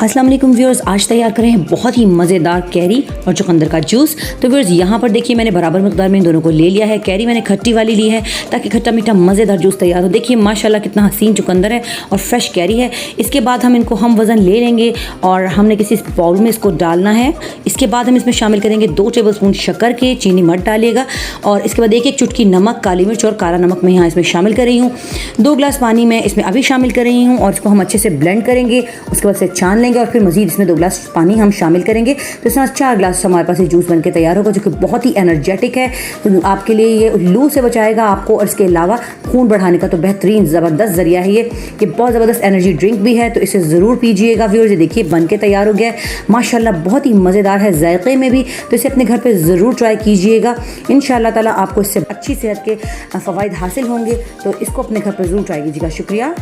अस्सलाम वालेकुम व्यूअर्स, आज तैयार करें हैं बहुत ही मज़ेदार कैरी और चुकंदर का जूस। तो व्यूअर्स यहाँ पर देखिए मैंने बराबर मकदार में इन दोनों को ले लिया है। कैरी मैंने खट्टी वाली ली है ताकि खट्टा मीठा मज़ेदार जूस तैयार हो। देखिए माशाल्लाह कितना हसीन चुकंदर है और फ्रेश कैरी है। इसके बाद हम इनको हम वज़न ले लेंगे और हमने किसी बाउल में इसको डालना है। इसके बाद हम इसमें शामिल करेंगे 2 टेबलस्पून शक्कर के, चीनी मत डालिएगा। और इसके बाद एक चुटकी नमक, काली मिर्च और काला नमक मैं यहाँ इसमें शामिल कर रही हूँ। 2 गिलास पानी मैं इसमें अभी शामिल कर रही हूँ और इसको हम अच्छे से ब्लेंड करेंगे। उसके बाद से छान लेंगे और फिर मज़ीद इसमें 2 गिलास पानी हम शामिल करेंगे। तो इस तरह 4 गिलास हमारे पास ये जूस बनके तैयार होगा, जो कि बहुत ही एनर्जेटिक है। तो आपके लिए ये लू से बचाएगा आपको और इसके अलावा खून बढ़ाने का तो बेहतरीन ज़बरदस्त ज़रिया है। ये बहुत ज़बरदस्त एनर्जी ड्रिंक भी है, तो इसे ज़रूर पीजिएगा व्यूअर्स। ये देखिए बन के तैयार हो गया है माशाल्लाह, बहुत ही मज़ेदार है जायक़े में भी। तो इसे अपने घर पे ज़रूर ट्राई कीजिएगा। इंशाअल्लाह ताला आपको इससे अच्छी सेहत के फ़वाइद हासिल होंगे। तो इसको अपने घर पर ज़रूर ट्राई कीजिएगा। शुक्रिया।